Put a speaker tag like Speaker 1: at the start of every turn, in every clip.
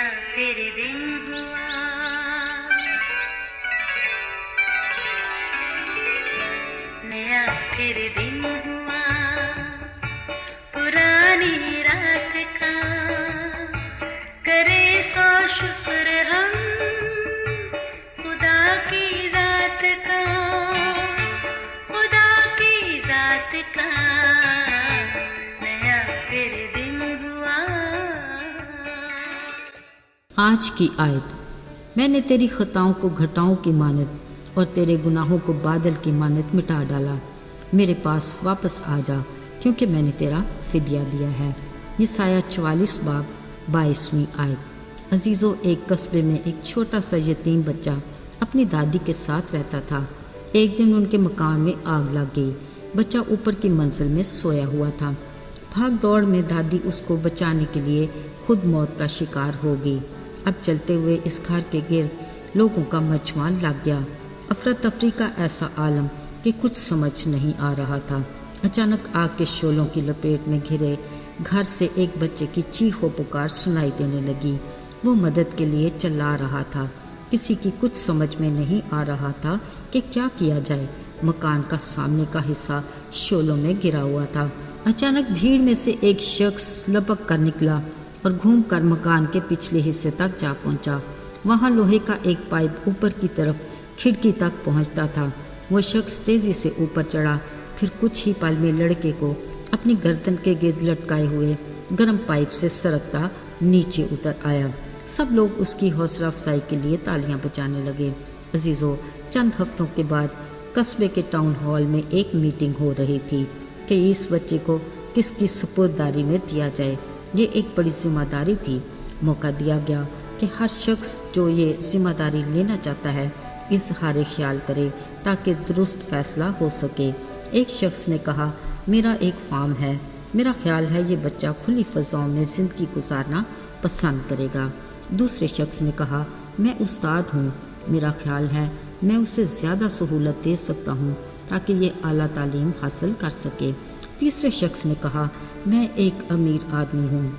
Speaker 1: फिर दिन हुआ, नया फिर दिन हुआ, पुरानी रात का करे सो शुक्र हम खुदा की जात का, खुदा की जात का, नया फिर दिन हुआ।
Speaker 2: आज की आयत, मैंने तेरी खताओं को घटाओं की मानद और तेरे गुनाहों को बादल की मानद मिटा डाला। मेरे पास वापस आ जा, क्योंकि मैंने तेरा फिदिया दिया है। यसाया 44 बाब 22वीं आयत। अजीज़ों, एक कस्बे में एक छोटा सा यतीम बच्चा अपनी दादी के साथ रहता था। एक दिन उनके मकान में आग लग गई। बच्चा ऊपर की मंजिल में सोया हुआ था। भाग दौड़ में दादी उसको बचाने के लिए खुद मौत का शिकार हो गई। अब चलते हुए इस घर के गिर्द लोगों का मजमा लग गया। अफरा तफरी का ऐसा आलम कि कुछ समझ नहीं आ रहा था। अचानक आग के शोलों की लपेट में घिरे घर से एक बच्चे की चीखो पुकार सुनाई देने लगी। वो मदद के लिए चिल्ला रहा था। किसी की कुछ समझ में नहीं आ रहा था कि क्या किया जाए। मकान का सामने का हिस्सा शोलों में गिरा हुआ था। अचानक भीड़ में से एक शख्स लपक कर निकला और घूमकर मकान के पिछले हिस्से तक जा पहुंचा। वहां लोहे का एक पाइप ऊपर की तरफ खिड़की तक पहुंचता था। वो शख्स तेजी से ऊपर चढ़ा, फिर कुछ ही पल में लड़के को अपनी गर्दन के गिर्द लटकाए हुए गर्म पाइप से सरकता नीचे उतर आया। सब लोग उसकी हौसला अफजाई के लिए तालियां बजाने लगे। अजीज़ों, चंद हफ्तों के बाद कस्बे के टाउन हॉल में एक मीटिंग हो रही थी कि इस बच्चे को किसकी सुपुर्ददारी में दिया जाए। ये एक बड़ी जिम्मेदारी थी। मौका दिया गया कि हर शख्स जो ये जिम्मेदारी लेना चाहता है इजहार ख्याल करे ताकि दुरुस्त फैसला हो सके। एक शख्स ने कहा, मेरा एक फार्म है, मेरा ख्याल है ये बच्चा खुली फ़ज़ाओं में ज़िंदगी गुजारना पसंद करेगा। दूसरे शख्स ने कहा, मैं उस्ताद हूँ, मेरा ख्याल है मैं उसे ज़्यादा सहूलत दे सकता हूँ ताकि ये आला तालीम हासिल कर सके। तीसरे शख्स ने कहा, मैं एक अमीर आदमी हूँ,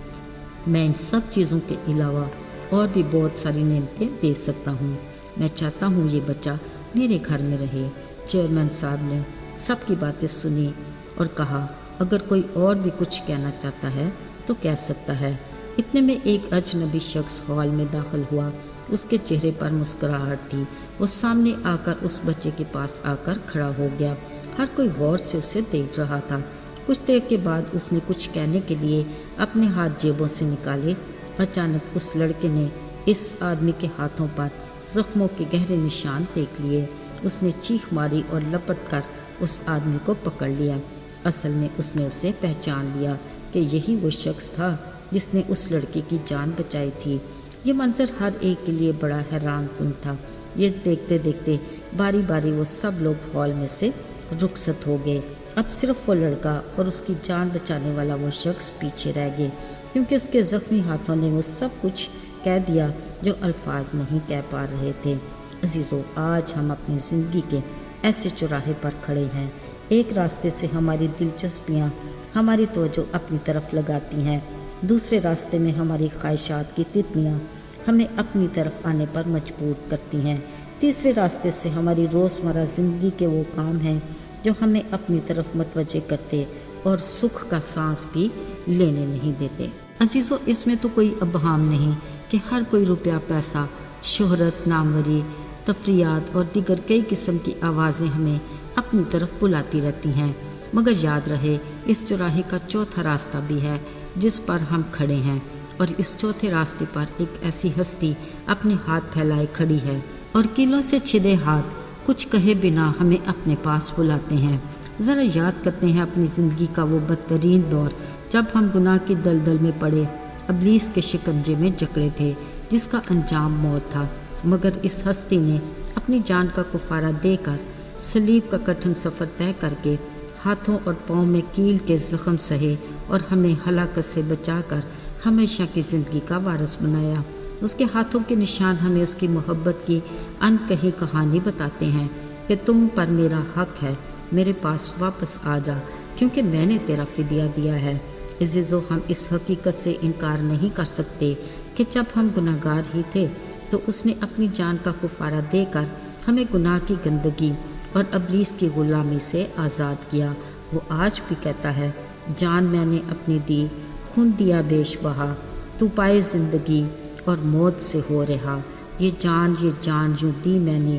Speaker 2: मैं इन सब चीज़ों के अलावा और भी बहुत सारी नेमतें दे सकता हूँ। मैं चाहता हूँ ये बच्चा मेरे घर में रहे। चेयरमैन साहब ने सबकी बातें सुनी और कहा, अगर कोई और भी कुछ कहना चाहता है तो कह सकता है। इतने में एक अजनबी शख्स हॉल में दाखिल हुआ। उसके चेहरे पर मुस्कुराहट थी। वो सामने आकर उस बच्चे के पास आकर खड़ा हो गया। हर कोई गौर से उसे देख रहा था। कुछ देर के बाद उसने कुछ कहने के लिए अपने हाथ जेबों से निकाले। अचानक उस लड़के ने इस आदमी के हाथों पर जख्मों के गहरे निशान देख लिए। उसने चीख मारी और लपट कर उस आदमी को पकड़ लिया। असल में उसने उसे पहचान लिया कि यही वो शख्स था जिसने उस लड़के की जान बचाई थी। ये मंजर हर एक के लिए बड़ा हैरान कुन था। ये देखते देखते बारी बारी वो सब लोग हॉल में से रुखसत हो गए। अब सिर्फ वो लड़का और उसकी जान बचाने वाला वो शख्स पीछे रह गए, क्योंकि उसके ज़ख्मी हाथों ने वो सब कुछ कह दिया जो अल्फाज नहीं कह पा रहे थे। अजीज़ों, आज हम अपनी ज़िंदगी के ऐसे चौराहे पर खड़े हैं। एक रास्ते से हमारी दिलचस्पियाँ हमारी तवज्जो अपनी तरफ लगाती हैं, दूसरे रास्ते में हमारी ख्वाहिशात की तितलियाँ हमें अपनी तरफ आने पर मजबूर करती हैं, तीसरे रास्ते से हमारी रोज़मर्रा ज़िंदगी के वो काम हैं जो हमें अपनी तरफ मतवज्जे करते और सुख का सांस भी लेने नहीं देते। अजीज़ों, इसमें तो कोई अबहाम नहीं कि हर कोई रुपया, पैसा, शोहरत, नामवरी, तफरियात और दीगर कई किस्म की आवाज़ें हमें अपनी तरफ बुलाती रहती हैं। मगर याद रहे, इस चौराहे का चौथा रास्ता भी है जिस पर हम खड़े हैं, और इस चौथे रास्ते पर एक ऐसी हस्ती अपने हाथ फैलाए खड़ी है और कीलों से छिदे हाथ कुछ कहे बिना हमें अपने पास बुलाते हैं। ज़रा याद करते हैं अपनी ज़िंदगी का वो बदतरीन दौर जब हम गुनाह की दलदल में पड़े, इब्लीस के शिकंजे में जकड़े थे, जिसका अंजाम मौत था। मगर इस हस्ती ने अपनी जान का कुफारा देकर सलीब का कठिन सफ़र तय करके हाथों और पाँव में कील के ज़ख्म सहे और हमें हलाकत से बचाकर हमेशा की ज़िंदगी का वारिस बनाया। उसके हाथों के निशान हमें उसकी मोहब्बत की अनकही कहानी बताते हैं कि तुम पर मेरा हक है, मेरे पास वापस आ जा, क्योंकि मैंने तेरा फिदिया दिया है। अज़ीज़ों, हम इस हकीकत से इनकार नहीं कर सकते कि जब हम गुनाहगार ही थे तो उसने अपनी जान का कुफारा देकर हमें गुनाह की गंदगी और अबलीस की गुलामी से आज़ाद किया। वो आज भी कहता है, जान मैंने अपनी दी, खून दिया बेश बहा, तू पाए ज़िंदगी और मौत से हो रहा। ये जान यूँ दी मैंने,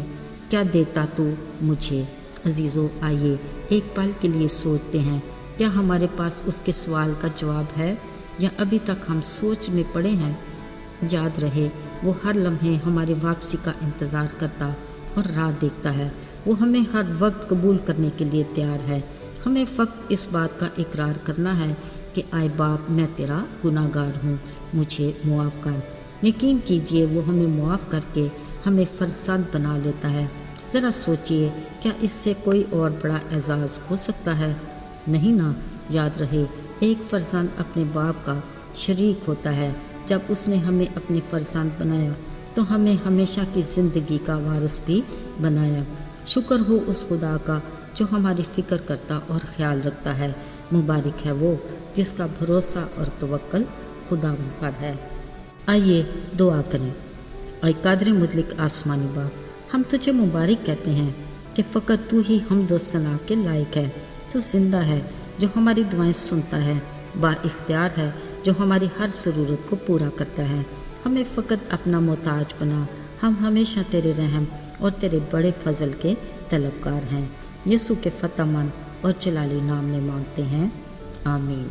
Speaker 2: क्या देता तू मुझे। अज़ीज़ों, आइए एक पल के लिए सोचते हैं, क्या हमारे पास उसके सवाल का जवाब है या अभी तक हम सोच में पड़े हैं। याद रहे, वो हर लम्हे हमारी वापसी का इंतज़ार करता और राह देखता है। वो हमें हर वक्त कबूल करने के लिए तैयार है। हमें फ़क्त इस बात का इकरार करना है कि आए बाप, मैं तेरा गुनाहगार हूँ, मुझे मुआफ़ कर। यकीन कीजिए, वो हमें मुआफ़ करके हमें फ़र्ज़ंद बना लेता है। ज़रा सोचिए, क्या इससे कोई और बड़ा एजाज़ हो सकता है? नहीं ना। याद रहे, एक फ़र्ज़ंद अपने बाप का शरीक होता है। जब उसने हमें अपने फ़र्ज़ंद बनाया तो हमें हमेशा की ज़िंदगी का वारिस भी बनाया। शुक्र हो उस खुदा का जो हमारी फ़िक्र करता और ख्याल रखता है। मुबारक है वो जिसका भरोसा और तवक्ल खुदा पर है। आइए दुआ करें। ऐ कादर मुतलक आसमानी बाप, हम तुझे मुबारक कहते हैं कि फ़कत तू ही हमद व सना के लायक है। तू ज़िंदा है जो हमारी दुआएं सुनता है, बाइख्तियार है जो हमारी हर ज़रूरत को पूरा करता है। हमें फ़कत अपना मोहताज बना। हम हमेशा तेरे रहम और तेरे बड़े फ़ज़ल के तलबगार हैं। यसू के फ़तहमंद और जलाली नाम में मांगते हैं, आमीन।